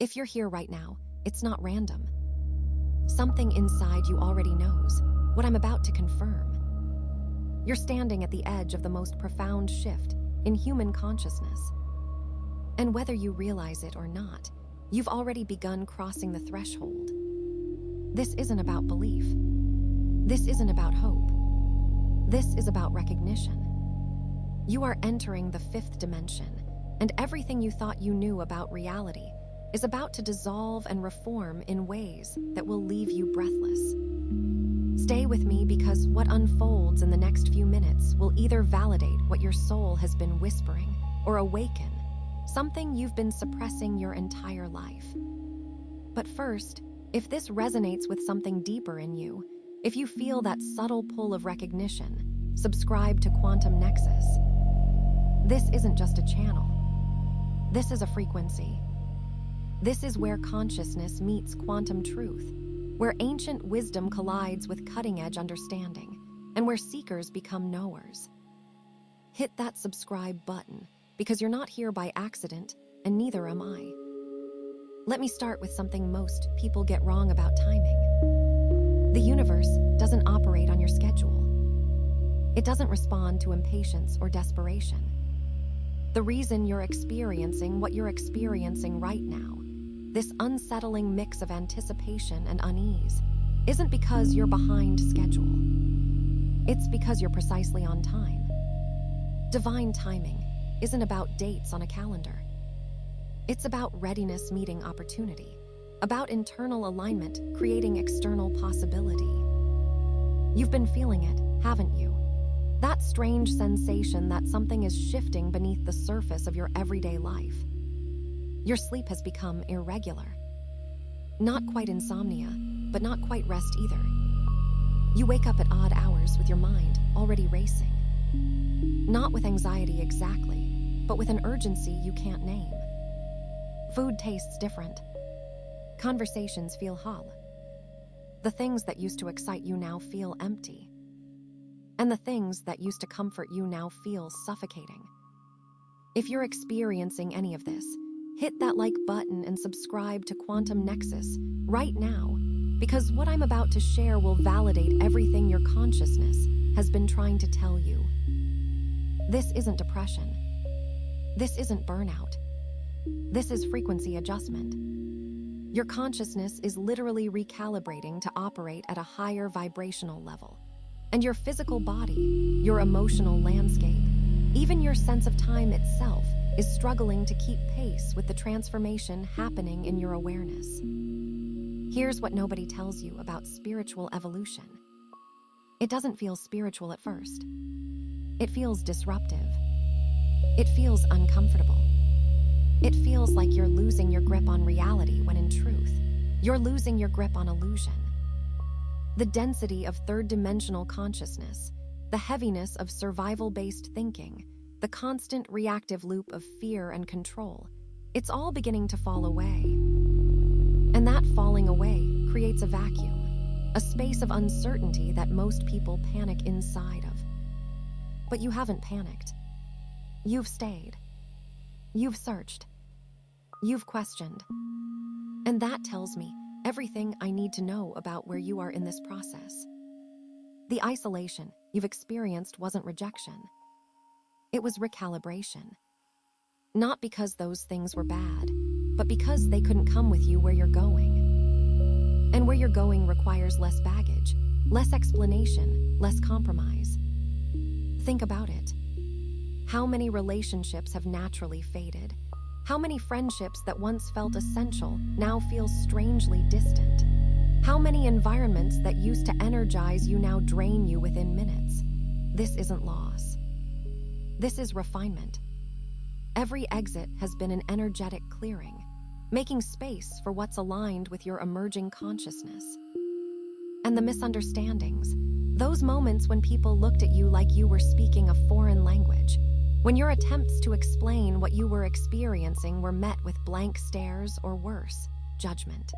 If you're here right now, it's not random. Something inside you already knows what I'm about to confirm. You're standing at the edge of the most profound shift in human consciousness. And whether you realize it or not, you've already begun crossing the threshold. This isn't about belief. This isn't about hope. This is about recognition. You are entering the fifth dimension, and everything you thought you knew about reality is about to dissolve and reform in ways that will leave you breathless. Stay with me because what unfolds in the next few minutes will either validate what your soul has been whispering or awaken something you've been suppressing your entire life. But first, if this resonates with something deeper in you, if you feel that subtle pull of recognition, subscribe to Quantum Nexus. This isn't just a channel. This is a frequency. This is where consciousness meets quantum truth, where ancient wisdom collides with cutting-edge understanding, and where seekers become knowers. Hit that subscribe button, because you're not here by accident, and neither am I. Let me start with something most people get wrong about timing. The universe doesn't operate on your schedule. It doesn't respond to impatience or desperation. The reason you're experiencing what you're experiencing right now, this unsettling mix of anticipation and unease, isn't because you're behind schedule. It's because you're precisely on time. Divine timing isn't about dates on a calendar. It's about readiness meeting opportunity, about internal alignment creating external possibility. You've been feeling it, haven't you? That strange sensation that something is shifting beneath the surface of your everyday life. Your sleep has become irregular. Not quite insomnia, but not quite rest either. You wake up at odd hours with your mind already racing. Not with anxiety exactly, but with an urgency you can't name. Food tastes different. Conversations feel hollow. The things that used to excite you now feel empty. And the things that used to comfort you now feel suffocating. If you're experiencing any of this, hit that like button and subscribe to Quantum Nexus right now, because what I'm about to share will validate everything your consciousness has been trying to tell you. This isn't depression. This isn't burnout. This is frequency adjustment. Your consciousness is literally recalibrating to operate at a higher vibrational level. And your physical body, your emotional landscape, even your sense of time itself is struggling to keep pace with the transformation happening in your awareness. Here's what nobody tells you about spiritual evolution. It doesn't feel spiritual at first. It feels disruptive. It feels uncomfortable. It feels like you're losing your grip on reality when in truth, you're losing your grip on illusion. The density of third-dimensional consciousness, the heaviness of survival-based thinking, the constant reactive loop of fear and control, it's all beginning to fall away. And that falling away creates a vacuum, a space of uncertainty that most people panic inside of. But you haven't panicked. You've stayed. You've searched. You've questioned. And that tells me everything I need to know about where you are in this process. The isolation you've experienced wasn't rejection. It was recalibration. Not because those things were bad, but because they couldn't come with you where you're going. And where you're going requires less baggage, less explanation, less compromise. Think about it. How many relationships have naturally faded? How many friendships that once felt essential now feel strangely distant? How many environments that used to energize you now drain you within minutes? This isn't loss. This is refinement. Every exit has been an energetic clearing, making space for what's aligned with your emerging consciousness. And the misunderstandings, those moments when people looked at you like you were speaking a foreign language, when your attempts to explain what you were experiencing were met with blank stares or worse, judgment.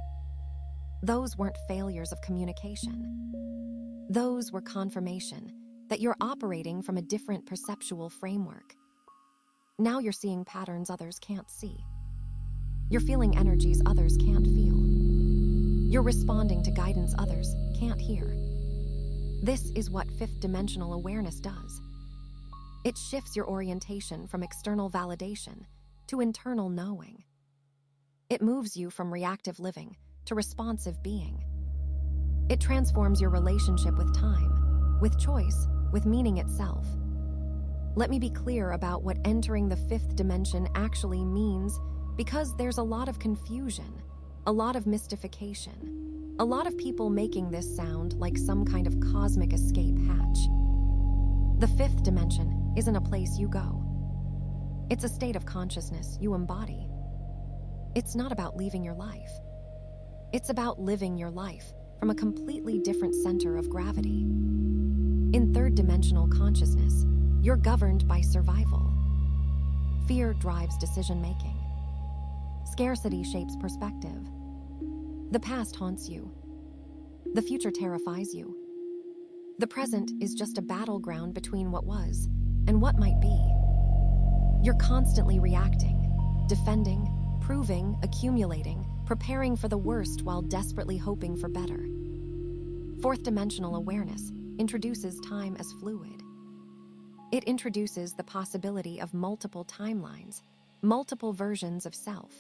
Those weren't failures of communication. Those were confirmation that you're operating from a different perceptual framework. Now you're seeing patterns others can't see. You're feeling energies others can't feel. You're responding to guidance others can't hear. This is what fifth dimensional awareness does. It shifts your orientation from external validation to internal knowing. It moves you from reactive living to responsive being. It transforms your relationship with time, with choice, with meaning itself. Let me be clear about what entering the fifth dimension actually means, because there's a lot of confusion, a lot of mystification, a lot of people making this sound like some kind of cosmic escape hatch. The fifth dimension isn't a place you go. It's a state of consciousness you embody. It's not about leaving your life. It's about living your life from a completely different center of gravity. In third dimensional consciousness, you're governed by survival. Fear drives decision-making. Scarcity shapes perspective. The past haunts you. The future terrifies you. The present is just a battleground between what was and what might be. You're constantly reacting, defending, proving, accumulating, preparing for the worst while desperately hoping for better. Fourth dimensional awareness introduces time as fluid. It introduces the possibility of multiple timelines, multiple versions of self.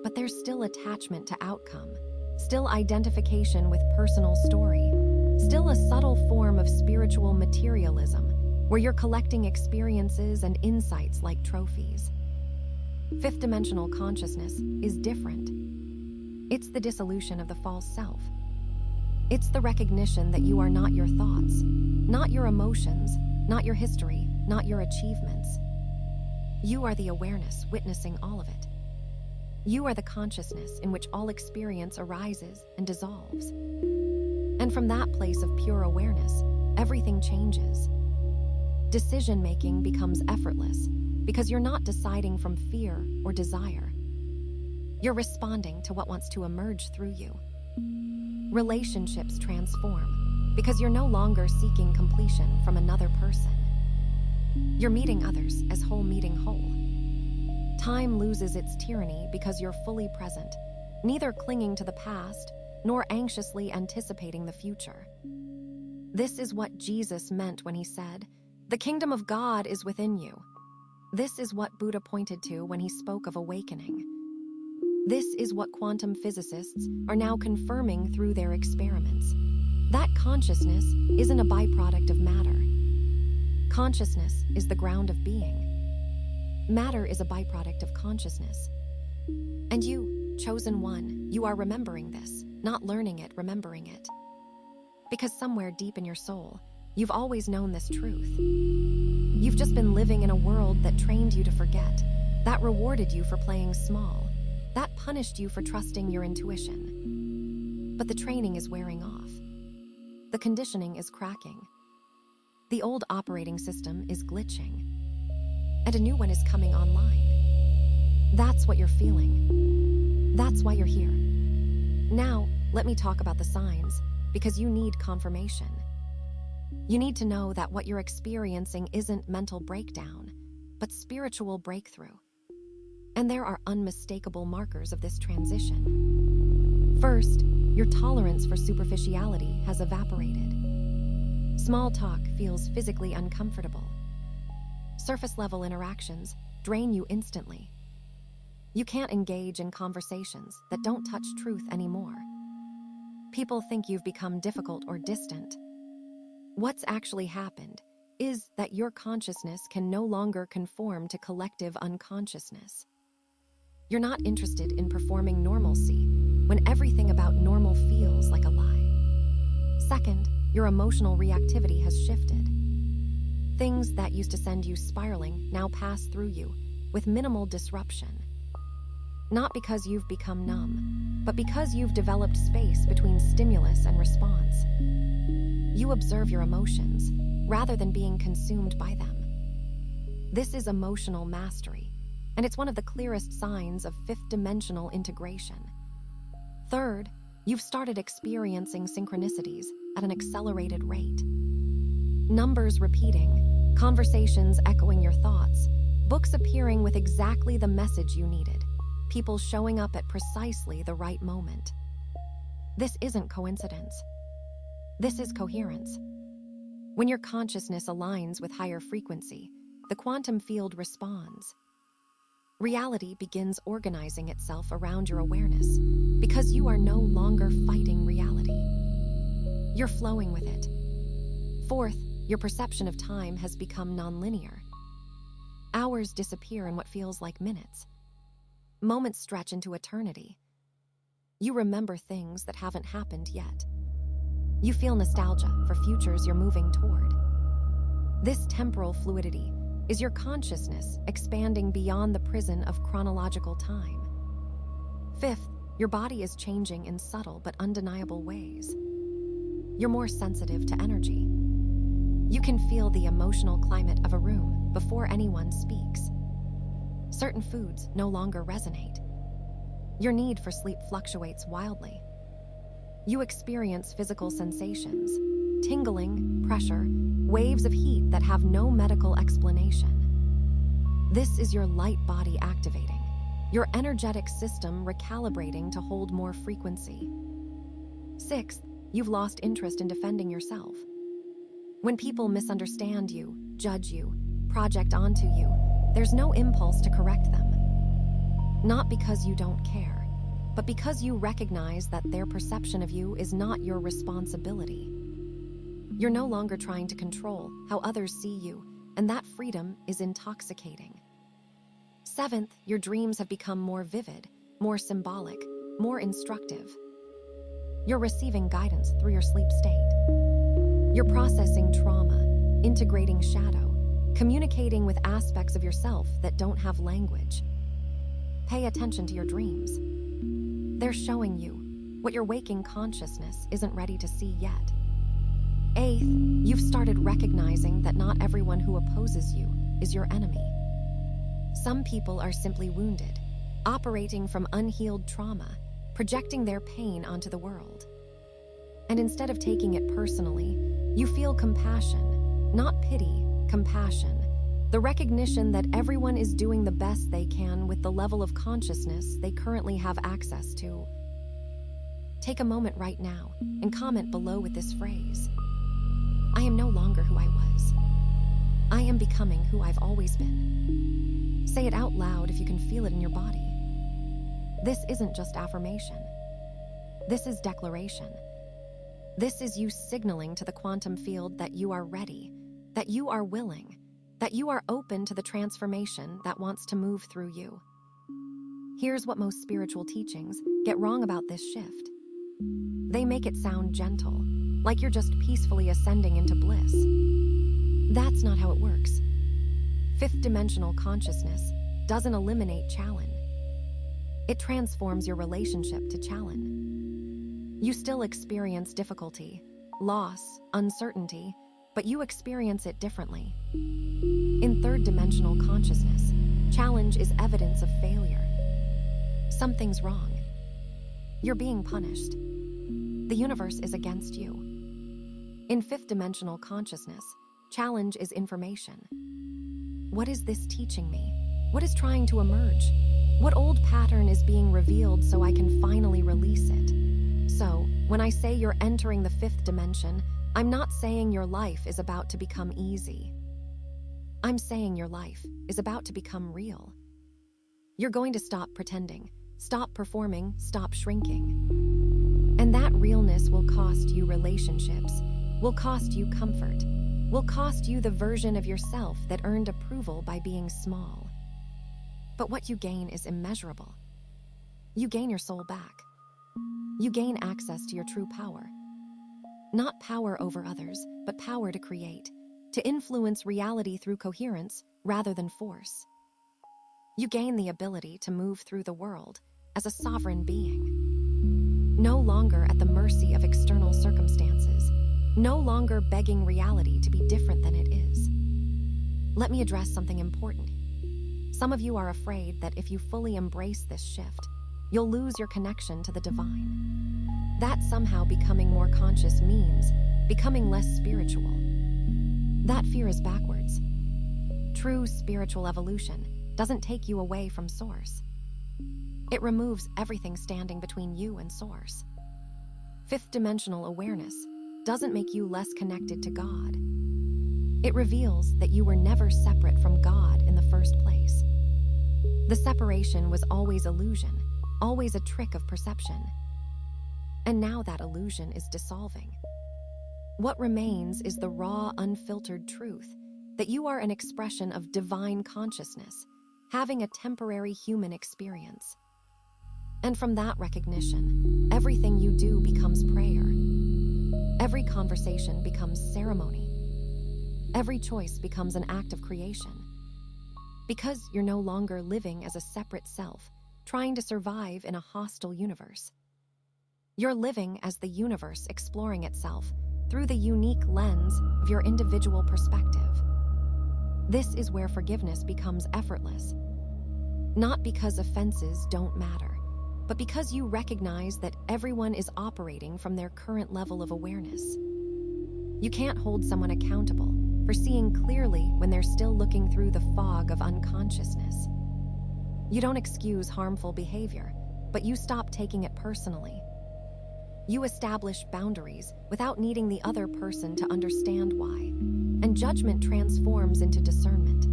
But there's still attachment to outcome, still identification with personal story, still a subtle form of spiritual materialism where you're collecting experiences and insights like trophies. Fifth dimensional consciousness is different. It's the dissolution of the false self. It's the recognition that you are not your thoughts, not your emotions, not your history, not your achievements. You are the awareness witnessing all of it. You are the consciousness in which all experience arises and dissolves. And from that place of pure awareness, everything changes. Decision-making becomes effortless because you're not deciding from fear or desire. You're responding to what wants to emerge through you. Relationships transform because you're no longer seeking completion from another person. You're meeting others as whole meeting whole. Time loses its tyranny because you're fully present, neither clinging to the past nor anxiously anticipating the future. This is what Jesus meant when he said, "The kingdom of God is within you." This is what Buddha pointed to when he spoke of awakening. This is what quantum physicists are now confirming through their experiments. That consciousness isn't a byproduct of matter. Consciousness is the ground of being. Matter is a byproduct of consciousness. And you, chosen one, you are remembering this, not learning it, remembering it. Because somewhere deep in your soul, you've always known this truth. You've just been living in a world that trained you to forget, that rewarded you for playing small, that punished you for trusting your intuition. But the training is wearing off. The conditioning is cracking. The old operating system is glitching. And a new one is coming online. That's what you're feeling. That's why you're here. Now, let me talk about the signs, because you need confirmation. You need to know that what you're experiencing isn't mental breakdown, but spiritual breakthrough. And there are unmistakable markers of this transition. First, your tolerance for superficiality has evaporated. Small talk feels physically uncomfortable. Surface-level interactions drain you instantly. You can't engage in conversations that don't touch truth anymore. People think you've become difficult or distant. What's actually happened is that your consciousness can no longer conform to collective unconsciousness. You're not interested in performing normalcy when everything about normal feels like a lie. Second, your emotional reactivity has shifted. Things that used to send you spiraling now pass through you with minimal disruption. Not because you've become numb, but because you've developed space between stimulus and response. You observe your emotions rather than being consumed by them. This is emotional mastery, and it's one of the clearest signs of fifth-dimensional integration. Third, you've started experiencing synchronicities at an accelerated rate. Numbers repeating, conversations echoing your thoughts, books appearing with exactly the message you needed. people showing up at precisely the right moment. This isn't coincidence. This is coherence. When your consciousness aligns with higher frequency, the quantum field responds. Reality begins organizing itself around your awareness because you are no longer fighting reality. You're flowing with it. Fourth, your perception of time has become nonlinear. Hours disappear in what feels like minutes. Moments stretch into eternity. You remember things that haven't happened yet. You feel nostalgia for futures you're moving toward. This temporal fluidity is your consciousness expanding beyond the prison of chronological time. Fifth, your body is changing in subtle but undeniable ways. You're more sensitive to energy. You can feel the emotional climate of a room before anyone speaks. Certain foods no longer resonate. Your need for sleep fluctuates wildly. You experience physical sensations, tingling, pressure, waves of heat that have no medical explanation. This is your light body activating, your energetic system recalibrating to hold more frequency. Sixth, you've lost interest in defending yourself. When people misunderstand you, judge you, project onto you, there's no impulse to correct them. Not because you don't care, but because you recognize that their perception of you is not your responsibility. You're no longer trying to control how others see you, and that freedom is intoxicating. Seventh, your dreams have become more vivid, more symbolic, more instructive. You're receiving guidance through your sleep state. You're processing trauma, integrating shadow, communicating with aspects of yourself that don't have language. Pay attention to your dreams. They're showing you what your waking consciousness isn't ready to see yet. Eighth, you've started recognizing that not everyone who opposes you is your enemy. Some people are simply wounded, operating from unhealed trauma, projecting their pain onto the world. And instead of taking it personally, you feel compassion, not pity, compassion, the recognition that everyone is doing the best they can with the level of consciousness they currently have access to. Take a moment right now and comment below with this phrase: I am no longer who I was. I am becoming who I've always been. Say it out loud if you can feel it in your body. This isn't just affirmation. This is declaration. This is you signaling to the quantum field that you are ready, that you are willing, that you are open to the transformation that wants to move through you. Here's what most spiritual teachings get wrong about this shift. They make it sound gentle, like you're just peacefully ascending into bliss. That's not how it works. Fifth dimensional consciousness doesn't eliminate Challen. It transforms your relationship to Challen. You still experience difficulty, loss, uncertainty, but you experience it differently. In third dimensional consciousness, challenge is evidence of failure. Something's wrong. You're being punished. The universe is against you. In fifth dimensional consciousness, challenge is information. What is this teaching me? What is trying to emerge? What old pattern is being revealed so I can finally release it? So, when I say you're entering the fifth dimension, I'm not saying your life is about to become easy. I'm saying your life is about to become real. You're going to stop pretending, stop performing, stop shrinking. And that realness will cost you relationships, will cost you comfort, will cost you the version of yourself that earned approval by being small. But what you gain is immeasurable. You gain your soul back. You gain access to your true power. Not power over others, but power to create, to influence reality through coherence rather than force. You gain the ability to move through the world as a sovereign being. No longer at the mercy of external circumstances, no longer begging reality to be different than it is. Let me address something important. Some of you are afraid that if you fully embrace this shift, you'll lose your connection to the divine. That somehow becoming more conscious means becoming less spiritual. That fear is backwards. True spiritual evolution doesn't take you away from source. It removes everything standing between you and Source. Fifth-dimensional awareness doesn't make you less connected to God. It reveals that you were never separate from God in the first place. The separation was always illusion, always a trick of perception. And now that illusion is dissolving. What remains is the raw, unfiltered truth that you are an expression of divine consciousness, having a temporary human experience. And from that recognition, everything you do becomes prayer. Every conversation becomes ceremony. Every choice becomes an act of creation. Because you're no longer living as a separate self, trying to survive in a hostile universe. You're living as the universe exploring itself through the unique lens of your individual perspective. This is where forgiveness becomes effortless. Not because offenses don't matter, but because you recognize that everyone is operating from their current level of awareness. You can't hold someone accountable for seeing clearly when they're still looking through the fog of unconsciousness. You don't excuse harmful behavior, but you stop taking it personally. You establish boundaries without needing the other person to understand why, and judgment transforms into discernment.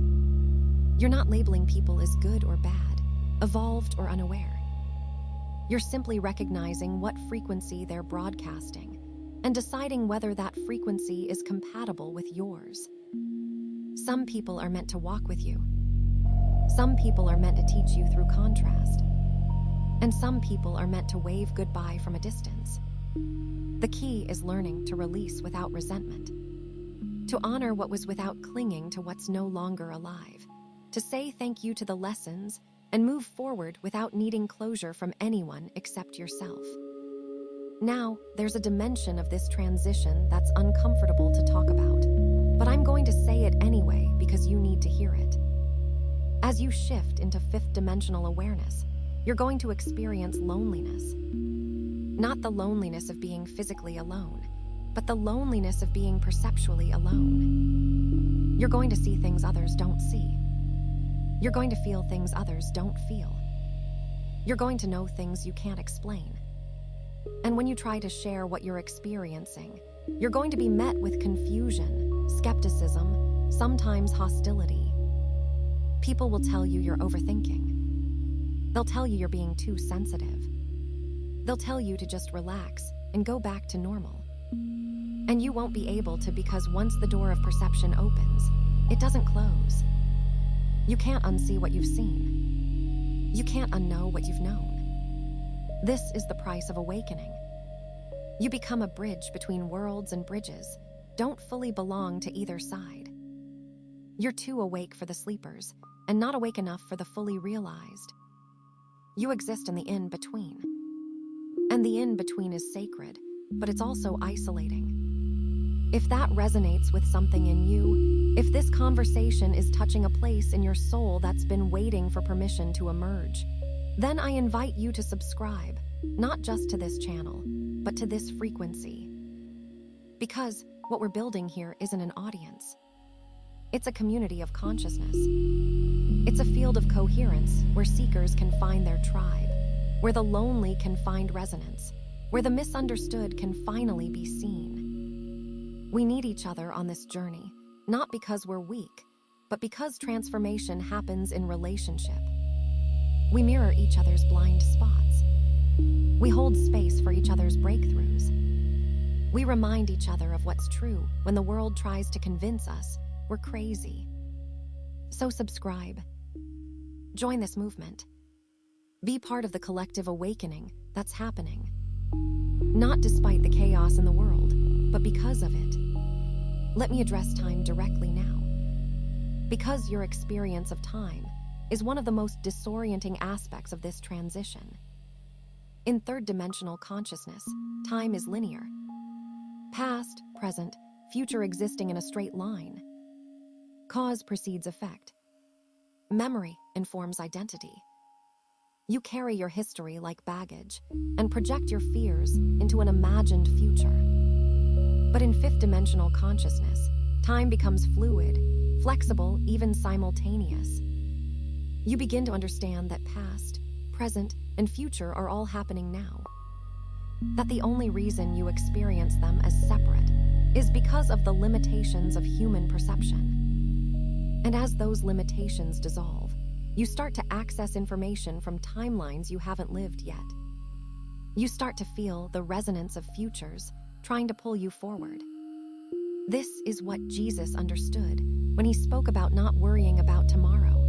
You're not labeling people as good or bad, evolved or unaware. You're simply recognizing what frequency they're broadcasting and deciding whether that frequency is compatible with yours. Some people are meant to walk with you. Some people are meant to teach you through contrast. And some people are meant to wave goodbye from a distance. The key is learning to release without resentment, to honor what was without clinging to what's no longer alive, to say thank you to the lessons and move forward without needing closure from anyone except yourself. Now, there's a dimension of this transition that's uncomfortable to talk about, but I'm going to say it anyway because you need to hear it. As you shift into fifth-dimensional awareness, you're going to experience loneliness. Not the loneliness of being physically alone, but the loneliness of being perceptually alone. You're going to see things others don't see. You're going to feel things others don't feel. You're going to know things you can't explain. And when you try to share what you're experiencing, you're going to be met with confusion, skepticism, sometimes hostility. People will tell you you're overthinking. They'll tell you you're being too sensitive. They'll tell you to just relax and go back to normal. And you won't be able to, because once the door of perception opens, it doesn't close. You can't unsee what you've seen. You can't unknow what you've known. This is the price of awakening. You become a bridge between worlds, and bridges don't fully belong to either side. You're too awake for the sleepers, and not awake enough for the fully realized. You exist in the in-between. And the in-between is sacred, but it's also isolating. If that resonates with something in you, if this conversation is touching a place in your soul that's been waiting for permission to emerge, then I invite you to subscribe, not just to this channel, but to this frequency. Because what we're building here isn't an audience. It's a community of consciousness. It's a field of coherence where seekers can find their tribe, where the lonely can find resonance, where the misunderstood can finally be seen. We need each other on this journey, not because we're weak, but because transformation happens in relationship. We mirror each other's blind spots. We hold space for each other's breakthroughs. We remind each other of what's true when the world tries to convince us we're crazy. So subscribe. Join this movement. Be part of the collective awakening that's happening. Not despite the chaos in the world, but because of it. Let me address time directly now. Because your experience of time is one of the most disorienting aspects of this transition. In third-dimensional consciousness, time is linear. Past, present, future existing in a straight line. Cause precedes effect. Memory informs identity. You carry your history like baggage and project your fears into an imagined future. But in fifth-dimensional consciousness, time becomes fluid, flexible, even simultaneous. You begin to understand that past, present, and future are all happening now. That the only reason you experience them as separate is because of the limitations of human perception. And as those limitations dissolve, you start to access information from timelines you haven't lived yet. You start to feel the resonance of futures trying to pull you forward. This is what Jesus understood when he spoke about not worrying about tomorrow.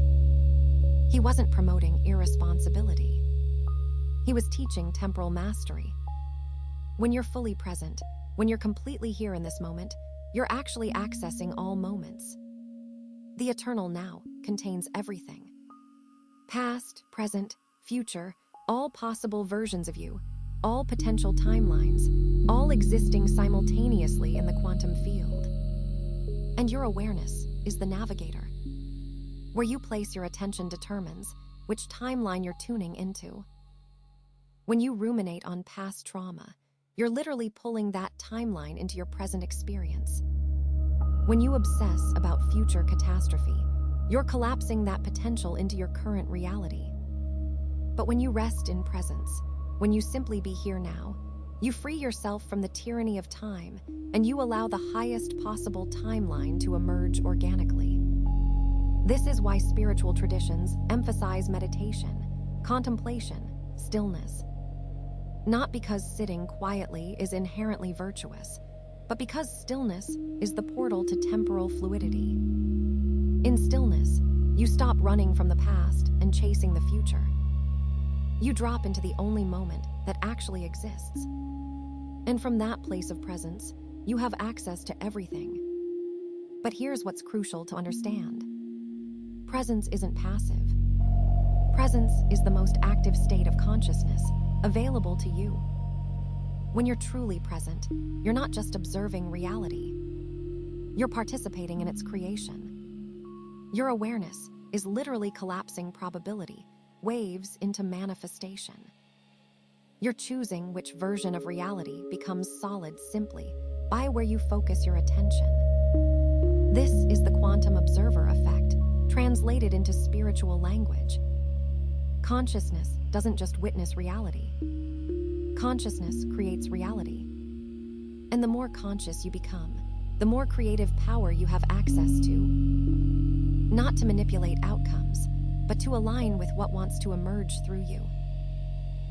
He wasn't promoting irresponsibility. He was teaching temporal mastery. When you're fully present, when you're completely here in this moment, you're actually accessing all moments. The eternal now contains everything. Past, present, future, all possible versions of you, all potential timelines, all existing simultaneously in the quantum field. And your awareness is the navigator. Where you place your attention determines which timeline you're tuning into. When you ruminate on past trauma, you're literally pulling that timeline into your present experience. When you obsess about future catastrophe, you're collapsing that potential into your current reality. But when you rest in presence, when you simply be here now, you free yourself from the tyranny of time and you allow the highest possible timeline to emerge organically. This is why spiritual traditions emphasize meditation, contemplation, stillness. Not because sitting quietly is inherently virtuous, but because stillness is the portal to temporal fluidity. In stillness, you stop running from the past and chasing the future. You drop into the only moment that actually exists. And from that place of presence, you have access to everything. But here's what's crucial to understand. Presence isn't passive. Presence is the most active state of consciousness available to you. When you're truly present, you're not just observing reality. You're participating in its creation. Your awareness is literally collapsing probability, waves into manifestation. You're choosing which version of reality becomes solid simply by where you focus your attention. This is the quantum observer effect, translated into spiritual language. Consciousness doesn't just witness reality. Consciousness creates reality. And the more conscious you become, the more creative power you have access to. Not to manipulate outcomes, but to align with what wants to emerge through you.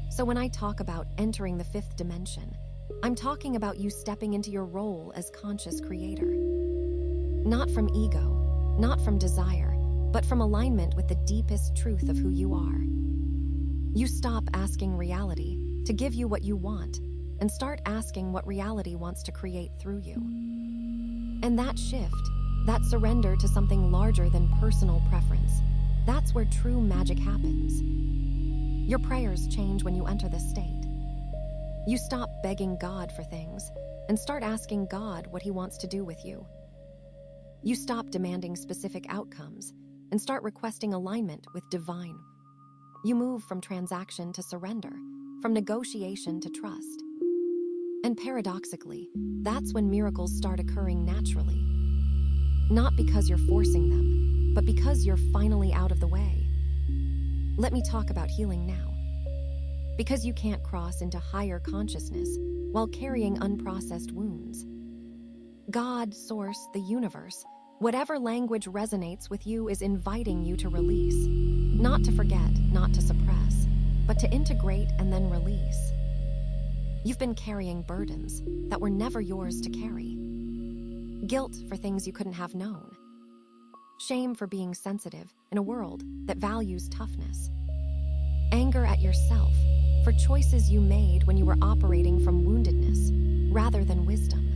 So when I talk about entering the fifth dimension, I'm talking about you stepping into your role as conscious creator. Not from ego, not from desire, but from alignment with the deepest truth of who you are. You stop asking reality to give you what you want and start asking what reality wants to create through you. And that shift, that surrender to something larger than personal preference, that's where true magic happens. Your prayers change when you enter this state. You stop begging God for things and start asking God what he wants to do with you. You stop demanding specific outcomes and start requesting alignment with divine. You move from transaction to surrender, from negotiation to trust. And paradoxically, that's when miracles start occurring naturally. Not because you're forcing them, but because you're finally out of the way. Let me talk about healing now. Because you can't cross into higher consciousness while carrying unprocessed wounds. God, source, the universe, whatever language resonates with you is inviting you to release. Not to forget, not to suppress, but to integrate and then release. You've been carrying burdens that were never yours to carry. Guilt for things you couldn't have known. Shame for being sensitive in a world that values toughness. Anger at yourself for choices you made when you were operating from woundedness rather than wisdom.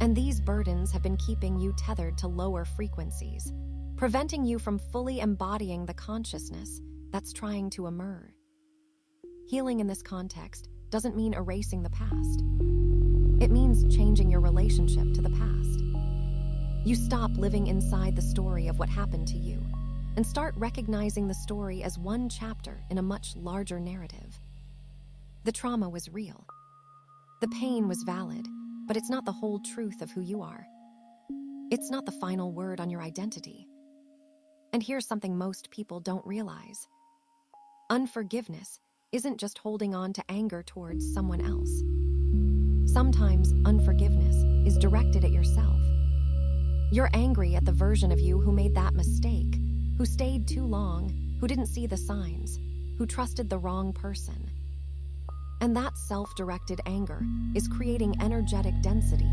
And these burdens have been keeping you tethered to lower frequencies, preventing you from fully embodying the consciousness that's trying to emerge. Healing in this context doesn't mean erasing the past. It means changing your relationship to the past. You stop living inside the story of what happened to you and start recognizing the story as one chapter in a much larger narrative. The trauma was real. The pain was valid, but it's not the whole truth of who you are. It's not the final word on your identity. And here's something most people don't realize. Unforgiveness isn't just holding on to anger towards someone else. Sometimes unforgiveness is directed at yourself. You're angry at the version of you who made that mistake, who stayed too long, who didn't see the signs, who trusted the wrong person. And that self-directed anger is creating energetic density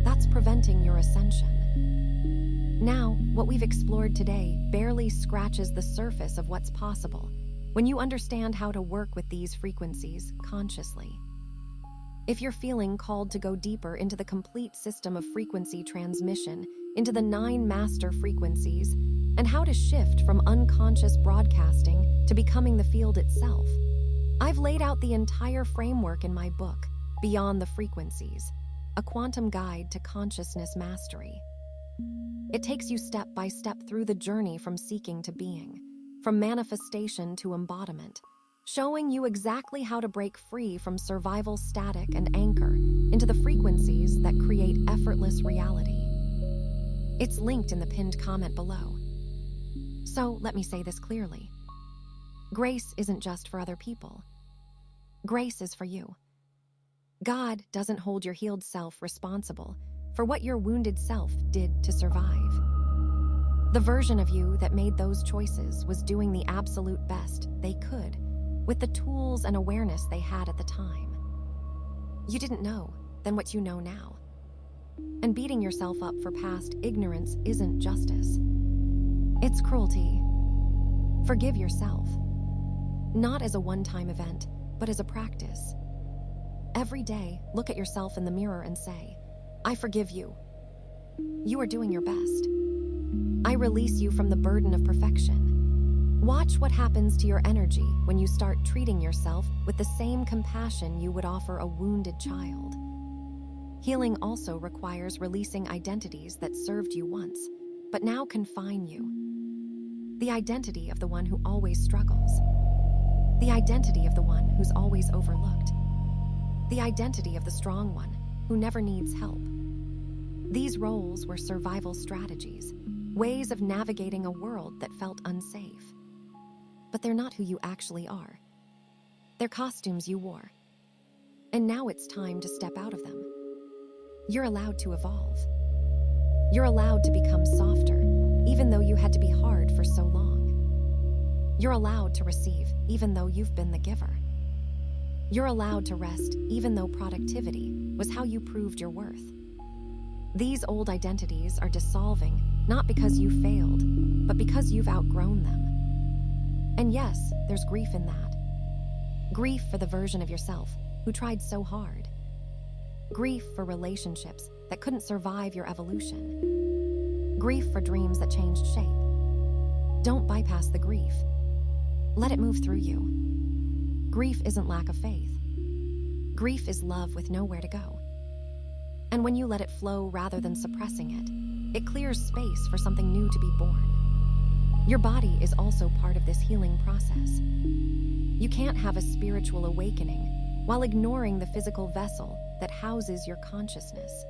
that's preventing your ascension. Now, what we've explored today barely scratches the surface of what's possible when you understand how to work with these frequencies consciously. If you're feeling called to go deeper into the complete system of frequency transmission, into the 9 master frequencies, and how to shift from unconscious broadcasting to becoming the field itself, I've laid out the entire framework in my book, Beyond the Frequencies, a quantum guide to consciousness mastery. It takes you step by step through the journey from seeking to being, from manifestation to embodiment, showing you exactly how to break free from survival static and anchor into the frequencies that create effortless reality. It's linked in the pinned comment below. So let me say this clearly. Grace isn't just for other people. Grace is for you. God doesn't hold your healed self responsible for what your wounded self did to survive. The version of you that made those choices was doing the absolute best they could with the tools and awareness they had at the time. You didn't know then what you know now. And beating yourself up for past ignorance isn't justice. It's cruelty. Forgive yourself. Not as a one-time event, but as a practice. Every day, look at yourself in the mirror and say, I forgive you. You are doing your best. I release you from the burden of perfection. Watch what happens to your energy when you start treating yourself with the same compassion you would offer a wounded child. Healing also requires releasing identities that served you once, but now confine you. The identity of the one who always struggles. The identity of the one who's always overlooked. The identity of the strong one who never needs help. These roles were survival strategies, ways of navigating a world that felt unsafe. But they're not who you actually are. They're costumes you wore. And now it's time to step out of them. You're allowed to evolve. You're allowed to become softer, even though you had to be hard for so long. You're allowed to receive, even though you've been the giver. You're allowed to rest, even though productivity was how you proved your worth. These old identities are dissolving, not because you failed, but because you've outgrown them. And yes, there's grief in that. Grief for the version of yourself who tried so hard. Grief for relationships that couldn't survive your evolution. Grief for dreams that changed shape. Don't bypass the grief. Let it move through you. Grief isn't lack of faith. Grief is love with nowhere to go. And when you let it flow rather than suppressing it, it clears space for something new to be born. Your body is also part of this healing process. You can't have a spiritual awakening while ignoring the physical vessel that houses your consciousness.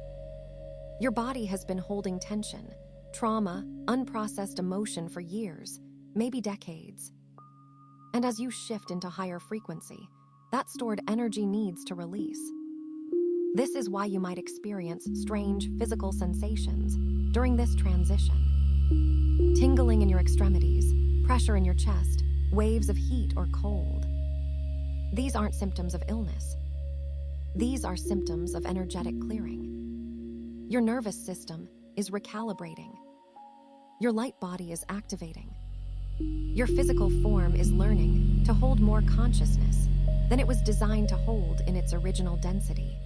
Your body has been holding tension, trauma, unprocessed emotion for years, maybe decades. And as you shift into higher frequency, that stored energy needs to release. This is why you might experience strange physical sensations during this transition. Tingling in your extremities, pressure in your chest, waves of heat or cold. These aren't symptoms of illness. These are symptoms of energetic clearing. Your nervous system is recalibrating. Your light body is activating. Your physical form is learning to hold more consciousness than it was designed to hold in its original density.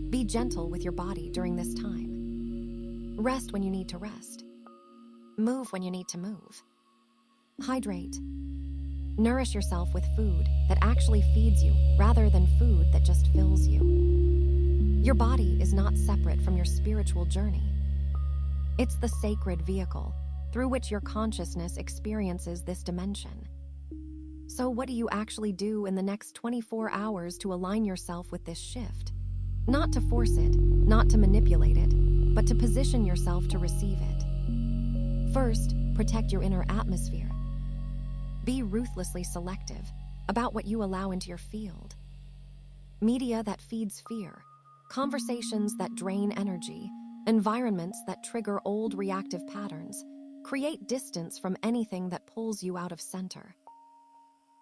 Be gentle with your body during this time. Rest when you need to rest. Move when you need to move. Hydrate. Nourish yourself with food that actually feeds you rather than food that just fills you. Your body is not separate from your spiritual journey. It's the sacred vehicle through which your consciousness experiences this dimension. So what do you actually do in the next 24 hours to align yourself with this shift? Not to force it, not to manipulate it, but to position yourself to receive it. First, protect your inner atmosphere. Be ruthlessly selective about what you allow into your field. Media that feeds fear, conversations that drain energy, environments that trigger old reactive patterns create distance from anything that pulls you out of center.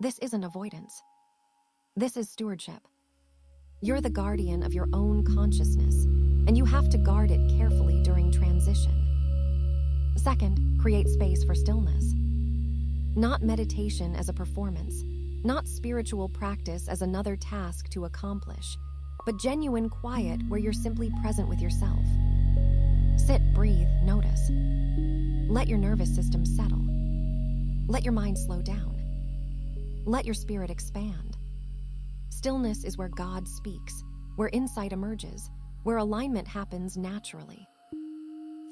This isn't avoidance. This is stewardship. You're the guardian of your own consciousness, and you have to guard it carefully during transition. Second, create space for stillness. Not meditation as a performance, not spiritual practice as another task to accomplish, but genuine quiet where you're simply present with yourself. Sit, breathe, notice. Let your nervous system settle. Let your mind slow down. Let your spirit expand. Stillness is where God speaks, where insight emerges, where alignment happens naturally.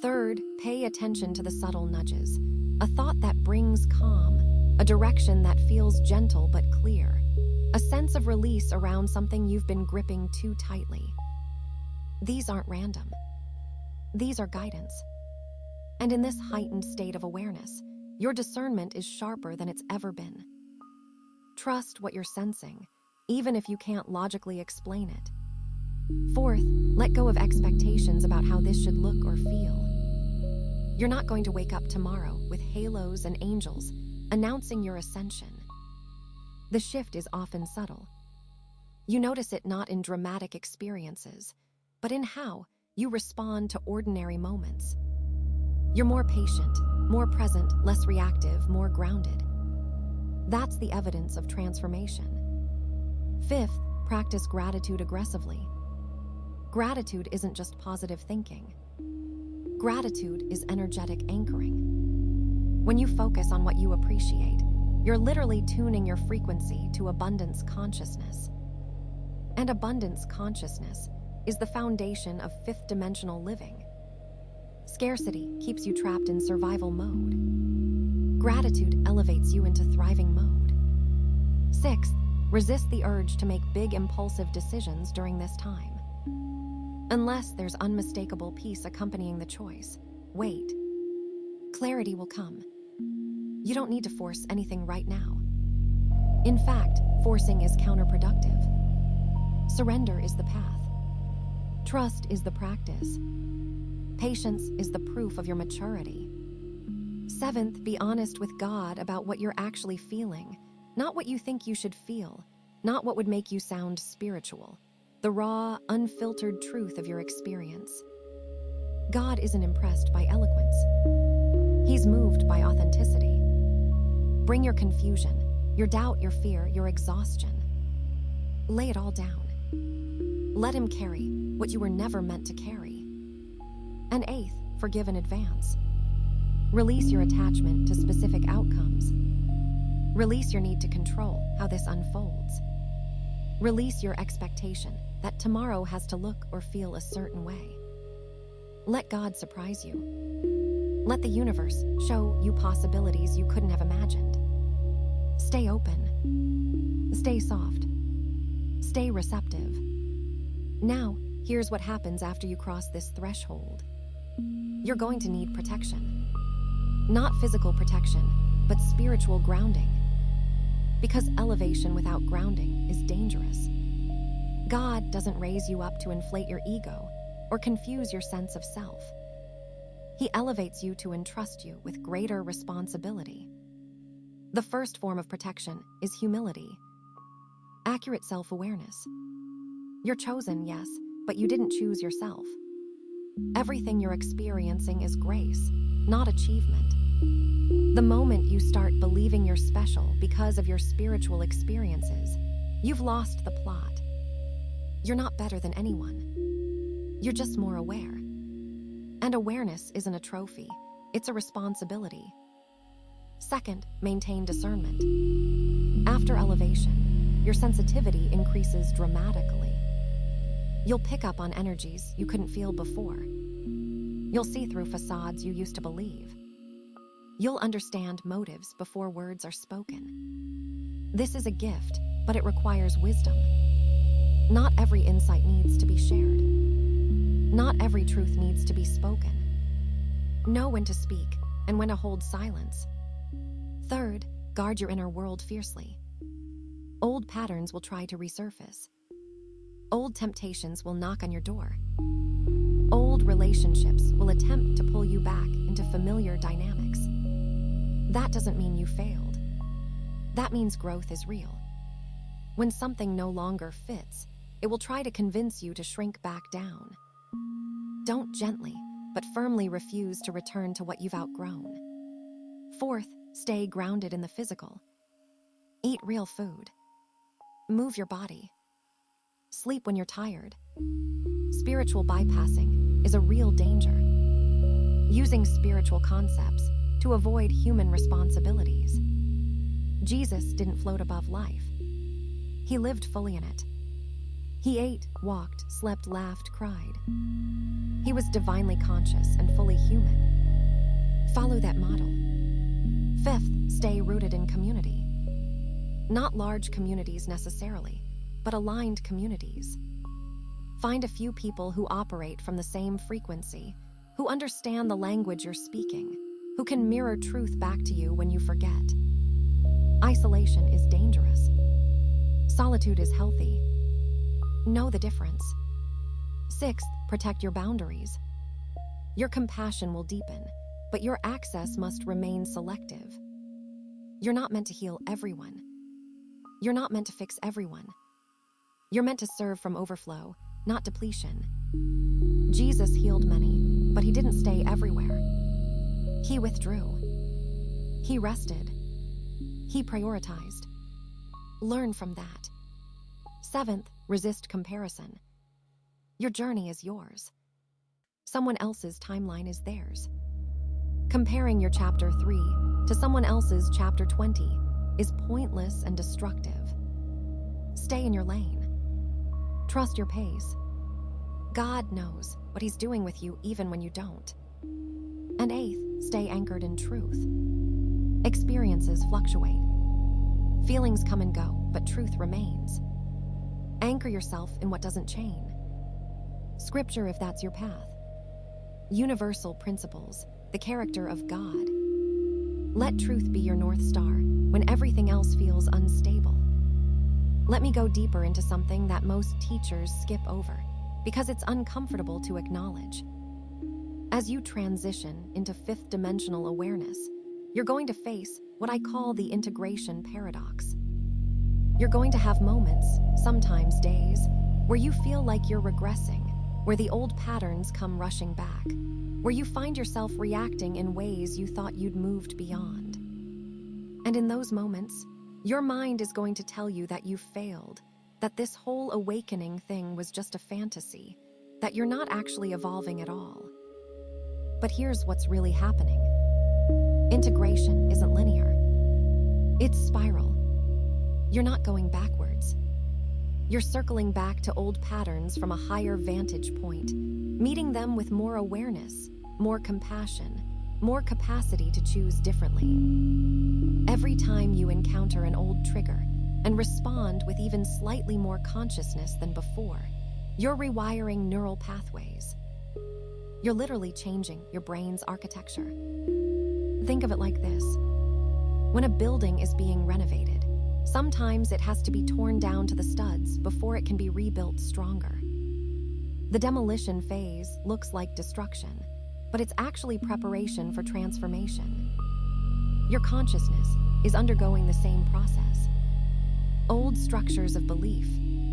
Third, pay attention to the subtle nudges. A thought that brings calm, a direction that feels gentle but clear, a sense of release around something you've been gripping too tightly. These aren't random. These are guidance. And in this heightened state of awareness, your discernment is sharper than it's ever been. Trust what you're sensing, even if you can't logically explain it. Fourth, let go of expectations about how this should look or feel. You're not going to wake up tomorrow with halos and angels announcing your ascension. The shift is often subtle. You notice it not in dramatic experiences, but in how you respond to ordinary moments. You're more patient, more present, less reactive, more grounded. That's the evidence of transformation. Fifth, practice gratitude aggressively. Gratitude isn't just positive thinking. Gratitude is energetic anchoring. When you focus on what you appreciate, you're literally tuning your frequency to abundance consciousness. And abundance consciousness is the foundation of fifth-dimensional living. Scarcity keeps you trapped in survival mode. Gratitude elevates you into thriving mode. Sixth, resist the urge to make big impulsive decisions during this time. Unless there's unmistakable peace accompanying the choice, wait. Clarity will come. You don't need to force anything right now. In fact, forcing is counterproductive. Surrender is the path. Trust is the practice. Patience is the proof of your maturity. Seventh, be honest with God about what you're actually feeling, not what you think you should feel, not what would make you sound spiritual, the raw, unfiltered truth of your experience. God isn't impressed by eloquence. He's moved by authenticity. Bring your confusion, your doubt, your fear, your exhaustion. Lay it all down. Let him carry what you were never meant to carry. And eighth, forgive in advance. Release your attachment to specific outcomes. Release your need to control how this unfolds. Release your expectation that tomorrow has to look or feel a certain way. Let God surprise you. Let the universe show you possibilities you couldn't have imagined. Stay open. Stay soft. Stay receptive. Now, here's what happens after you cross this threshold. You're going to need protection. Not physical protection, but spiritual grounding. Because elevation without grounding is dangerous. God doesn't raise you up to inflate your ego or confuse your sense of self. He elevates you to entrust you with greater responsibility. The first form of protection is humility. Accurate self-awareness. You're chosen, yes, but you didn't choose yourself. Everything you're experiencing is grace, not achievement. The moment you start believing you're special because of your spiritual experiences, you've lost the plot. You're not better than anyone. You're just more aware. And awareness isn't a trophy, it's a responsibility. Second, maintain discernment. After elevation, your sensitivity increases dramatically. You'll pick up on energies you couldn't feel before. You'll see through facades you used to believe. You'll understand motives before words are spoken. This is a gift, but it requires wisdom. Not every insight needs to be shared. Not every truth needs to be spoken. Know when to speak and when to hold silence. Third, Guard your inner world fiercely. Old patterns will try to resurface. Old temptations will knock on your door. Old relationships will attempt to pull you back into familiar dynamics. That doesn't mean you failed. That means growth is real. When something no longer fits, it will try to convince you to shrink back down. Don't gently, but firmly refuse to return to what you've outgrown. Fourth, stay grounded in the physical. Eat real food. Move your body. Sleep when you're tired. Spiritual bypassing is a real danger. Using spiritual concepts to avoid human responsibilities. Jesus didn't float above life. He lived fully in it. He ate, walked, slept, laughed, cried. He was divinely conscious and fully human. Follow that model. Fifth, stay rooted in community. Not large communities necessarily, but aligned communities. Find a few people who operate from the same frequency, who understand the language you're speaking, who can mirror truth back to you when you forget. Isolation is dangerous. Solitude is healthy. Know the difference. Sixth, protect your boundaries. Your compassion will deepen, but your access must remain selective. You're not meant to heal everyone. You're not meant to fix everyone. You're meant to serve from overflow, not depletion. Jesus healed many, but he didn't stay everywhere. He withdrew. He rested. He prioritized. Learn from that. Seventh, resist comparison. Your journey is yours. Someone else's timeline is theirs. Comparing your chapter 3 to someone else's chapter 20 is pointless and destructive. Stay in your lane. Trust your pace. God knows what he's doing with you even when you don't. And eighth, stay anchored in truth. Experiences fluctuate. Feelings come and go, but truth remains. Anchor yourself in what doesn't chain. Scripture if that's your path. Universal principles, the character of God. Let truth be your North Star when everything else feels unstable. Let me go deeper into something that most teachers skip over because it's uncomfortable to acknowledge. As you transition into fifth dimensional awareness, you're going to face what I call the integration paradox. You're going to have moments, sometimes days, where you feel like you're regressing, where the old patterns come rushing back, where you find yourself reacting in ways you thought you'd moved beyond. And in those moments, your mind is going to tell you that you failed, that this whole awakening thing was just a fantasy, that you're not actually evolving at all. But here's what's really happening. Integration isn't linear. It's spiral. You're not going backwards. You're circling back to old patterns from a higher vantage point, meeting them with more awareness, more compassion, more capacity to choose differently. Every time you encounter an old trigger and respond with even slightly more consciousness than before, you're rewiring neural pathways. You're literally changing your brain's architecture. Think of it like this. When a building is being renovated, sometimes it has to be torn down to the studs before it can be rebuilt stronger. The demolition phase looks like destruction, but it's actually preparation for transformation. Your consciousness is undergoing the same process. Old structures of belief,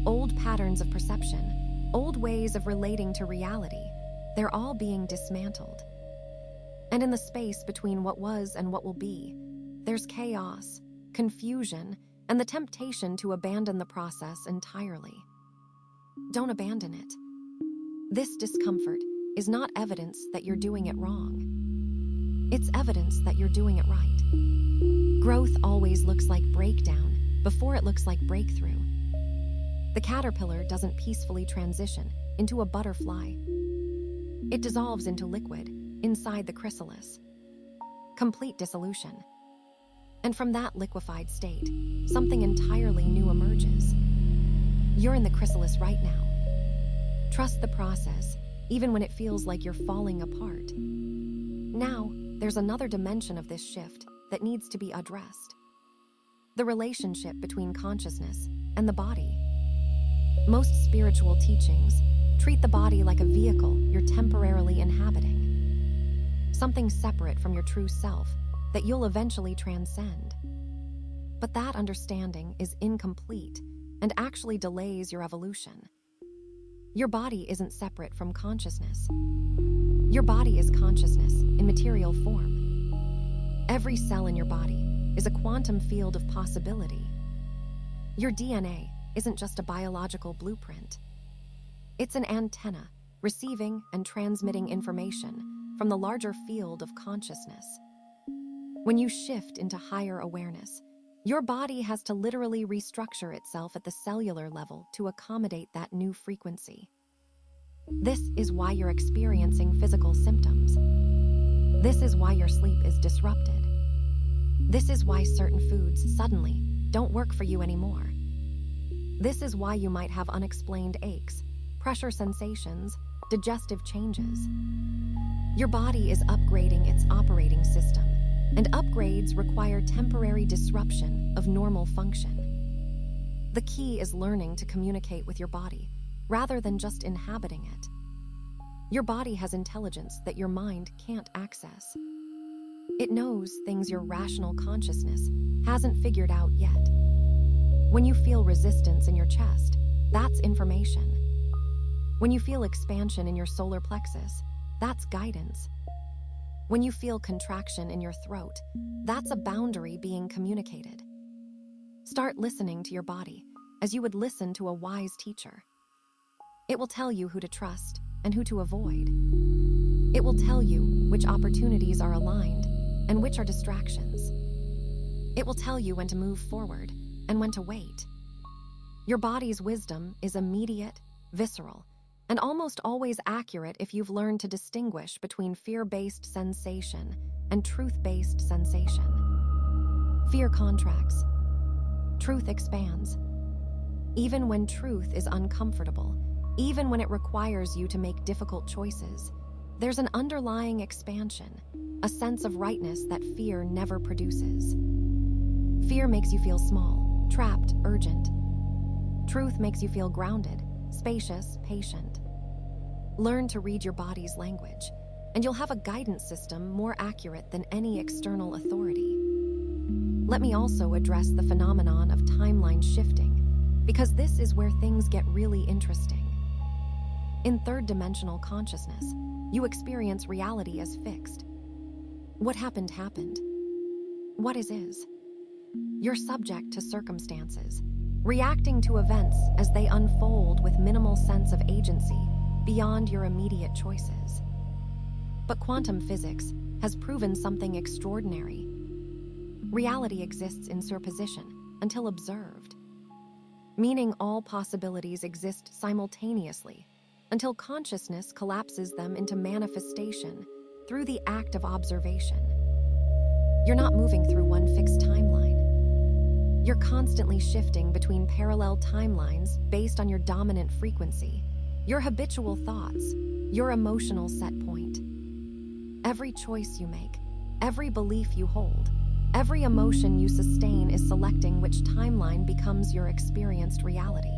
old patterns of perception, old ways of relating to reality, they're all being dismantled. And in the space between what was and what will be, there's chaos, confusion, and the temptation to abandon the process entirely. Don't abandon it. This discomfort is not evidence that you're doing it wrong. It's evidence that you're doing it right. Growth always looks like breakdown before it looks like breakthrough. The caterpillar doesn't peacefully transition into a butterfly. It dissolves into liquid inside the chrysalis. Complete dissolution. And from that liquefied state, something entirely new emerges. You're in the chrysalis right now. Trust the process, even when it feels like you're falling apart. Now, there's another dimension of this shift that needs to be addressed. the relationship between consciousness and the body. Most spiritual teachings treat the body like a vehicle you're temporarily inhabiting, something separate from your true self that you'll eventually transcend. But that understanding is incomplete and actually delays your evolution. Your body isn't separate from consciousness. Your body is consciousness in material form. Every cell in your body is a quantum field of possibility. Your DNA isn't just a biological blueprint. It's an antenna receiving and transmitting information from the larger field of consciousness. When you shift into higher awareness, your body has to literally restructure itself at the cellular level to accommodate that new frequency. This is why you're experiencing physical symptoms. This is why your sleep is disrupted. This is why certain foods suddenly don't work for you anymore. This is why you might have unexplained aches, pressure sensations, digestive changes. Your body is upgrading its operating system, and upgrades require temporary disruption of normal function. The key is learning to communicate with your body, rather than just inhabiting it. Your body has intelligence that your mind can't access. It knows things your rational consciousness hasn't figured out yet. When you feel resistance in your chest, that's information. When you feel expansion in your solar plexus, that's guidance. When you feel contraction in your throat, that's a boundary being communicated. Start listening to your body as you would listen to a wise teacher. It will tell you who to trust and who to avoid. It will tell you which opportunities are aligned and which are distractions. It will tell you when to move forward and when to wait. Your body's wisdom is immediate, visceral, and almost always accurate if you've learned to distinguish between fear-based sensation and truth-based sensation. Fear contracts. Truth expands. Even when truth is uncomfortable, even when it requires you to make difficult choices, there's an underlying expansion, a sense of rightness that fear never produces. Fear makes you feel small, trapped, urgent. Truth makes you feel grounded, spacious, patient. Learn to read your body's language, and you'll have a guidance system more accurate than any external authority. Let me also address the phenomenon of timeline shifting, because this is where things get really interesting. In third-dimensional consciousness, you experience reality as fixed. What happened happened. What is. You're subject to circumstances, reacting to events as they unfold with minimal sense of agency beyond your immediate choices. But quantum physics has proven something extraordinary. Reality exists in superposition until observed, meaning all possibilities exist simultaneously until consciousness collapses them into manifestation through the act of observation. You're not moving through one fixed timeline. You're constantly shifting between parallel timelines based on your dominant frequency, your habitual thoughts, your emotional set point. Every choice you make, every belief you hold, every emotion you sustain is selecting which timeline becomes your experienced reality.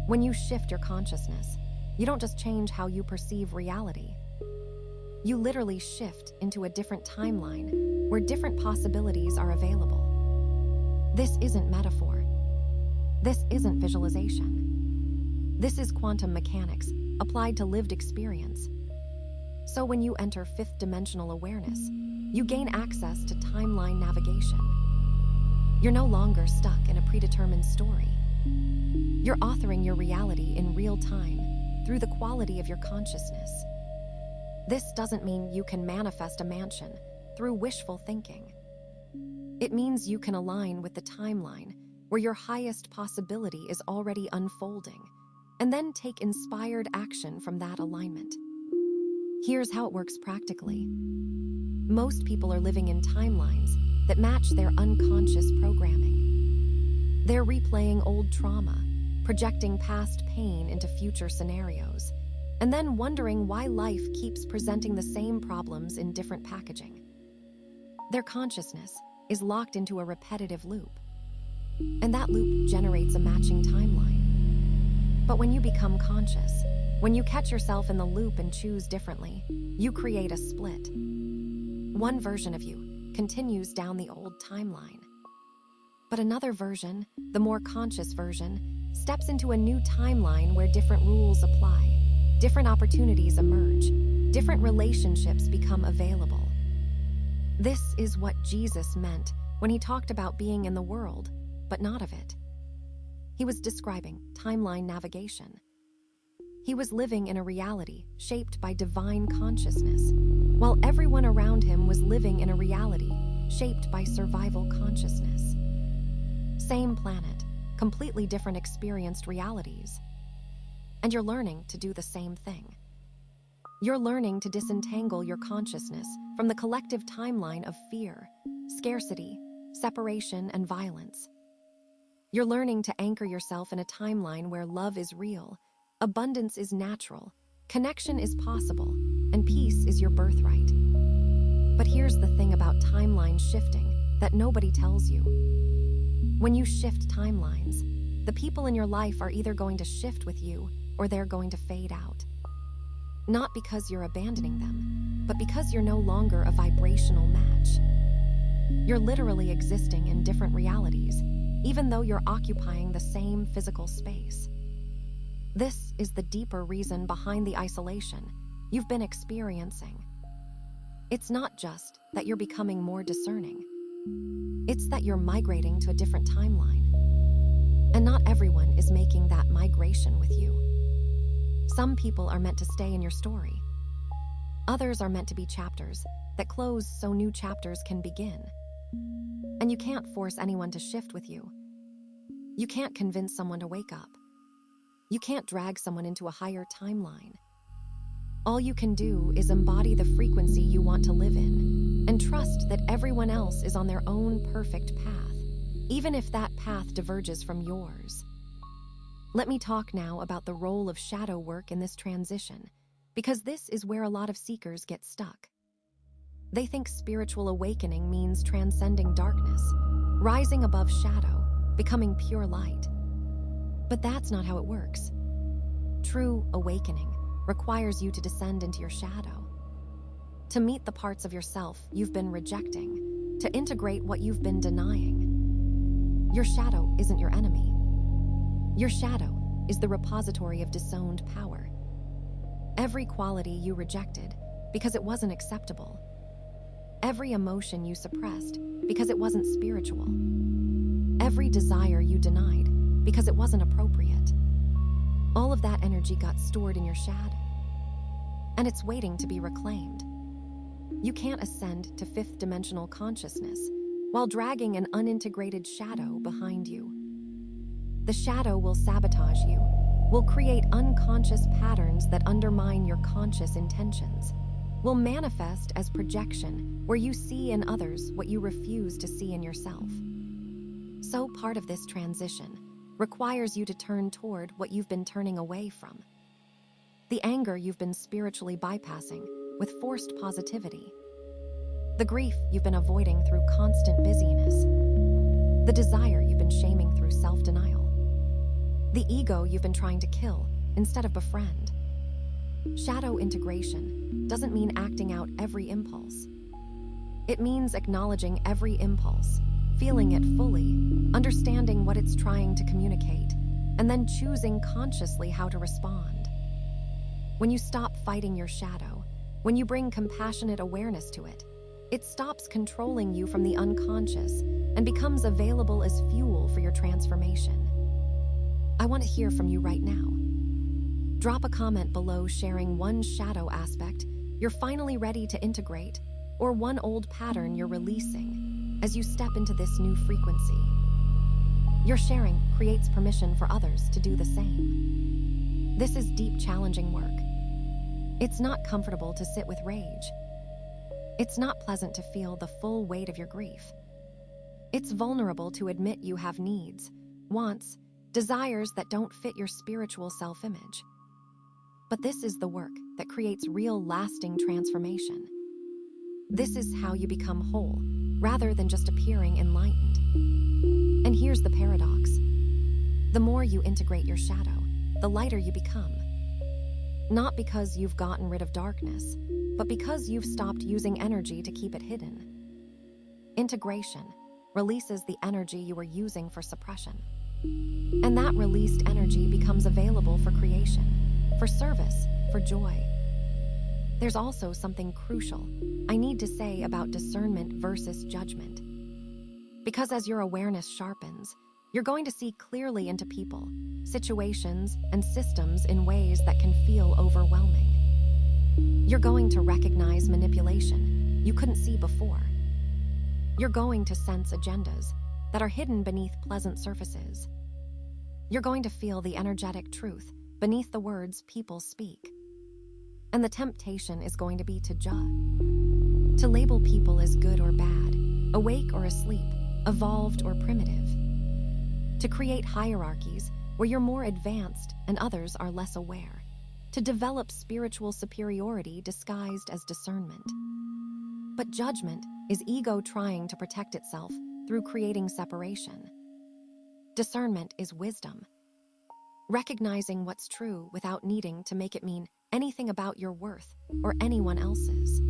When you shift your consciousness, you don't just change how you perceive reality. You literally shift into a different timeline where different possibilities are available. This isn't metaphor. This isn't visualization. This is quantum mechanics applied to lived experience. So when you enter fifth-dimensional awareness, you gain access to timeline navigation. You're no longer stuck in a predetermined story. You're authoring your reality in real time through the quality of your consciousness. This doesn't mean you can manifest a mansion through wishful thinking. It means you can align with the timeline where your highest possibility is already unfolding, and then take inspired action from that alignment. Here's how it works practically. Most people are living in timelines that match their unconscious programming. They're replaying old trauma, projecting past pain into future scenarios, and then wondering why life keeps presenting the same problems in different packaging. Their consciousness is locked into a repetitive loop. And that loop generates a matching timeline. But when you become conscious, when you catch yourself in the loop and choose differently, you create a split. One version of you continues down the old timeline. But another version, the more conscious version, steps into a new timeline where different rules apply, different opportunities emerge, different relationships become available. This is what Jesus meant when he talked about being in the world, but not of it. He was describing timeline navigation. He was living in a reality shaped by divine consciousness, while everyone around him was living in a reality shaped by survival consciousness. Same planet, completely different experienced realities. And you're learning to do the same thing. You're learning to disentangle your consciousness from the collective timeline of fear, scarcity, separation, and violence. You're learning to anchor yourself in a timeline where love is real, abundance is natural, connection is possible, and peace is your birthright. But here's the thing about timeline shifting that nobody tells you. When you shift timelines, the people in your life are either going to shift with you or they're going to fade out. Not because you're abandoning them, but because you're no longer a vibrational match. You're literally existing in different realities, even though you're occupying the same physical space. This is the deeper reason behind the isolation you've been experiencing. It's not just that you're becoming more discerning. It's that you're migrating to a different timeline. And not everyone is making that migration with you. Some people are meant to stay in your story. Others are meant to be chapters that close so new chapters can begin. And you can't force anyone to shift with you. You can't convince someone to wake up. You can't drag someone into a higher timeline. All you can do is embody the frequency you want to live in and trust that everyone else is on their own perfect path, even if that path diverges from yours. Let me talk now about the role of shadow work in this transition, because this is where a lot of seekers get stuck. They think spiritual awakening means transcending darkness, rising above shadow, becoming pure light. But that's not how it works. True awakening requires you to descend into your shadow, to meet the parts of yourself you've been rejecting, to integrate what you've been denying. Your shadow isn't your enemy. Your shadow is the repository of disowned power. Every quality you rejected because it wasn't acceptable. Every emotion you suppressed because it wasn't spiritual. Every desire you denied because it wasn't appropriate. All of that energy got stored in your shadow, and it's waiting to be reclaimed. You can't ascend to fifth dimensional consciousness while dragging an unintegrated shadow behind you. The shadow will sabotage you, will create unconscious patterns that undermine your conscious intentions, will manifest as projection where you see in others what you refuse to see in yourself. So part of this transition requires you to turn toward what you've been turning away from. The anger you've been spiritually bypassing with forced positivity. The grief you've been avoiding through constant busyness. The desire you've been shaming through self-denial. The ego you've been trying to kill instead of befriend. Shadow integration doesn't mean acting out every impulse. It means acknowledging every impulse, feeling it fully, understanding what it's trying to communicate, and then choosing consciously how to respond. When you stop fighting your shadow, when you bring compassionate awareness to it, it stops controlling you from the unconscious and becomes available as fuel for your transformation. I want to hear from you right now. Drop a comment below sharing one shadow aspect you're finally ready to integrate, or one old pattern you're releasing as you step into this new frequency. Your sharing creates permission for others to do the same. This is deep, challenging work. It's not comfortable to sit with rage. It's not pleasant to feel the full weight of your grief. It's vulnerable to admit you have needs, wants, desires that don't fit your spiritual self-image. But this is the work that creates real, lasting transformation. This is how you become whole, rather than just appearing enlightened. And here's the paradox. The more you integrate your shadow, the lighter you become. Not because you've gotten rid of darkness, but because you've stopped using energy to keep it hidden. Integration releases the energy you were using for suppression. And that released energy becomes available for creation, for service, for joy. There's also something crucial I need to say about discernment versus judgment. Because as your awareness sharpens, you're going to see clearly into people, situations, and systems in ways that can feel overwhelming. You're going to recognize manipulation you couldn't see before. You're going to sense agendas that are hidden beneath pleasant surfaces. You're going to feel the energetic truth beneath the words people speak. And the temptation is going to be to judge, to label people as good or bad, awake or asleep, evolved or primitive, to create hierarchies where you're more advanced and others are less aware, to develop spiritual superiority disguised as discernment. But judgment is ego trying to protect itself through creating separation. Discernment is wisdom, recognizing what's true without needing to make it mean anything about your worth or anyone else's.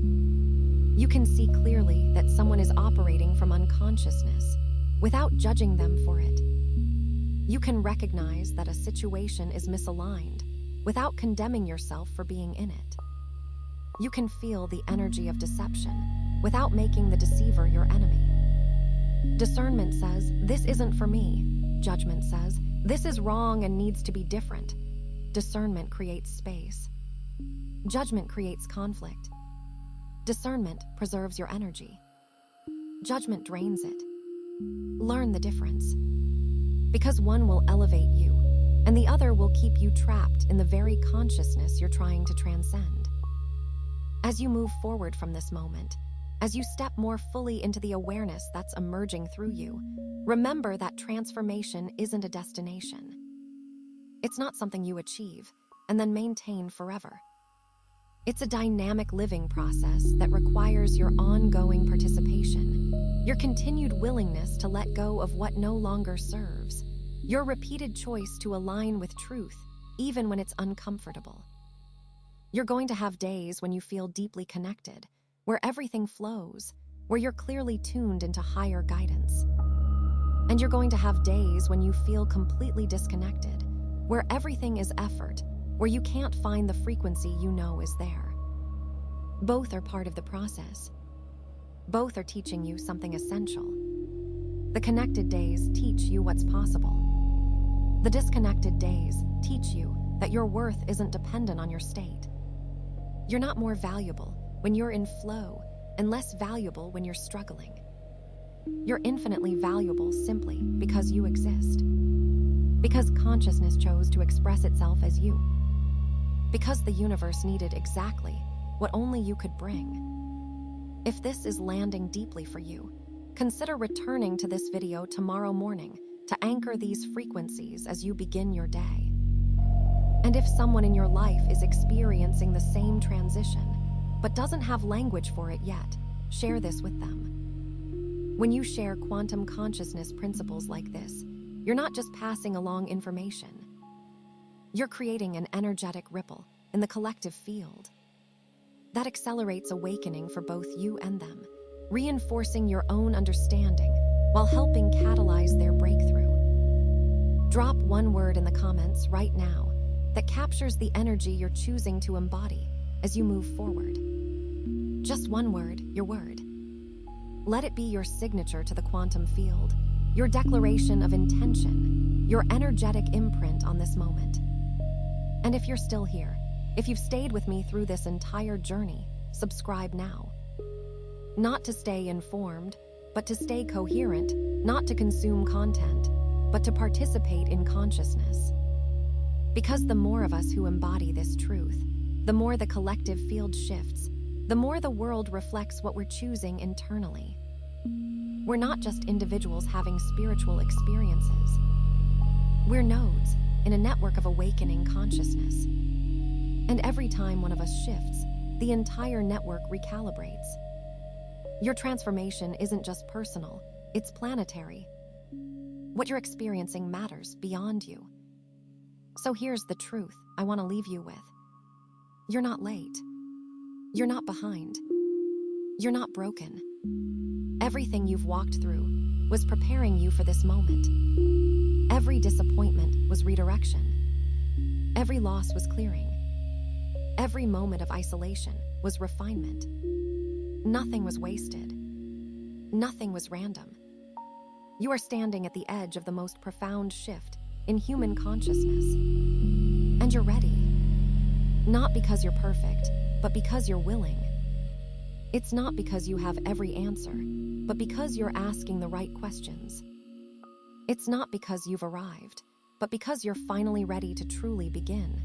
You can see clearly that someone is operating from unconsciousness without judging them for it. You can recognize that a situation is misaligned without condemning yourself for being in it. You can feel the energy of deception without making the deceiver your enemy. Discernment says, "This isn't for me." Judgment says, "This is wrong and needs to be different." Discernment creates space. Judgment creates conflict. Discernment preserves your energy. Judgment drains it. Learn the difference. Because one will elevate you, and the other will keep you trapped in the very consciousness you're trying to transcend. As you move forward from this moment, as you step more fully into the awareness that's emerging through you, remember that transformation isn't a destination. It's not something you achieve and then maintain forever. It's a dynamic living process that requires your ongoing participation, your continued willingness to let go of what no longer serves, your repeated choice to align with truth, even when it's uncomfortable. You're going to have days when you feel deeply connected, where everything flows, where you're clearly tuned into higher guidance. And you're going to have days when you feel completely disconnected, where everything is effort, where you can't find the frequency you know is there. Both are part of the process. Both are teaching you something essential. The connected days teach you what's possible. The disconnected days teach you that your worth isn't dependent on your state. You're not more valuable when you're in flow and less valuable when you're struggling. You're infinitely valuable simply because you exist. Because consciousness chose to express itself as you. Because the universe needed exactly what only you could bring. If this is landing deeply for you, consider returning to this video tomorrow morning to anchor these frequencies as you begin your day. And if someone in your life is experiencing the same transition, but doesn't have language for it yet, share this with them. When you share quantum consciousness principles like this, you're not just passing along information. You're creating an energetic ripple in the collective field. That accelerates awakening for both you and them, reinforcing your own understanding while helping catalyze their breakthrough. Drop one word in the comments right now that captures the energy you're choosing to embody as you move forward. Just one word, your word. Let it be your signature to the quantum field, your declaration of intention, your energetic imprint on this moment. And if you're still here, if you've stayed with me through this entire journey, subscribe now. Not to stay informed, but to stay coherent, not to consume content, but to participate in consciousness. Because the more of us who embody this truth, the more the collective field shifts, the more the world reflects what we're choosing internally. We're not just individuals having spiritual experiences. We're nodes in a network of awakening consciousness. And every time one of us shifts, the entire network recalibrates. Your transformation isn't just personal, it's planetary. What you're experiencing matters beyond you. So here's the truth I want to leave you with. You're not late. You're not behind. You're not broken. Everything you've walked through was preparing you for this moment. Every disappointment was redirection. Every loss was clearing. Every moment of isolation was refinement. Nothing was wasted. Nothing was random. You are standing at the edge of the most profound shift in human consciousness. And you're ready. Not because you're perfect, but because you're willing. It's not because you have every answer, but because you're asking the right questions. It's not because you've arrived, but because you're finally ready to truly begin.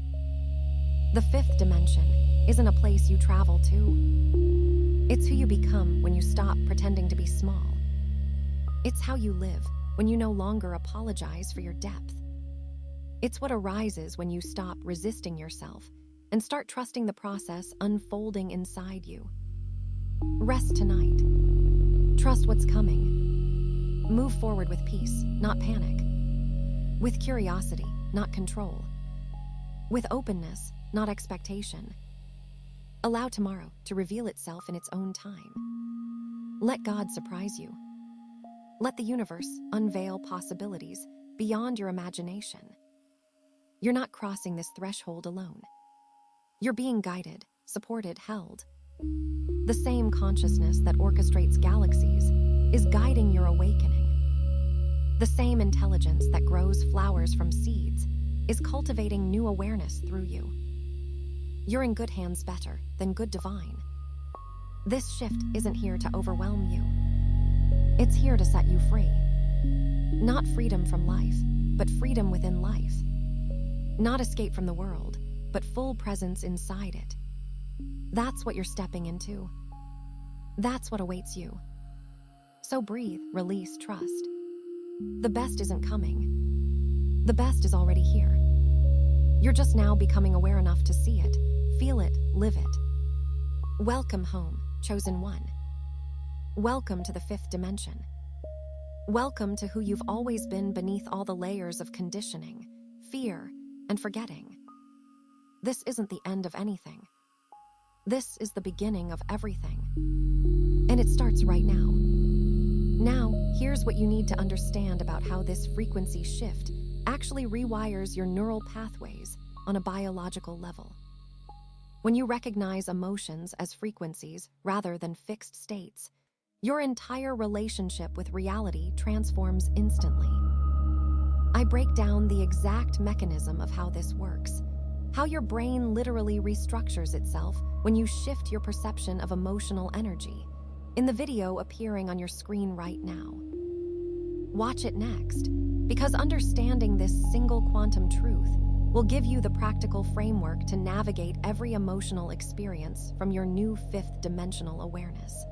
The fifth dimension isn't a place you travel to. It's who you become when you stop pretending to be small. It's how you live when you no longer apologize for your depth. It's what arises when you stop resisting yourself and start trusting the process unfolding inside you. Rest tonight. Trust what's coming. Move forward with peace, not panic. With curiosity, not control. With openness, not expectation. Allow tomorrow to reveal itself in its own time. Let God surprise you. Let the universe unveil possibilities beyond your imagination. You're not crossing this threshold alone. You're being guided, supported, held. The same consciousness that orchestrates galaxies is guiding your awakening. The same intelligence that grows flowers from seeds is cultivating new awareness through you. You're in good hands, better than good divine. This shift isn't here to overwhelm you. It's here to set you free. Not freedom from life, but freedom within life. Not escape from the world, but full presence inside it. That's what you're stepping into. That's what awaits you. So breathe, release, trust. The best isn't coming. The best is already here. You're just now becoming aware enough to see it, feel it, live it. Welcome home, chosen one. Welcome to the fifth dimension. Welcome to who you've always been beneath all the layers of conditioning, fear, and forgetting. This isn't the end of anything. This is the beginning of everything. And it starts right now. Now, here's what you need to understand about how this frequency shift actually rewires your neural pathways on a biological level. When you recognize emotions as frequencies rather than fixed states, your entire relationship with reality transforms instantly. I break down the exact mechanism of how this works, how your brain literally restructures itself when you shift your perception of emotional energy, in the video appearing on your screen right now. Watch it next, because understanding this single quantum truth will give you the practical framework to navigate every emotional experience from your new fifth dimensional awareness.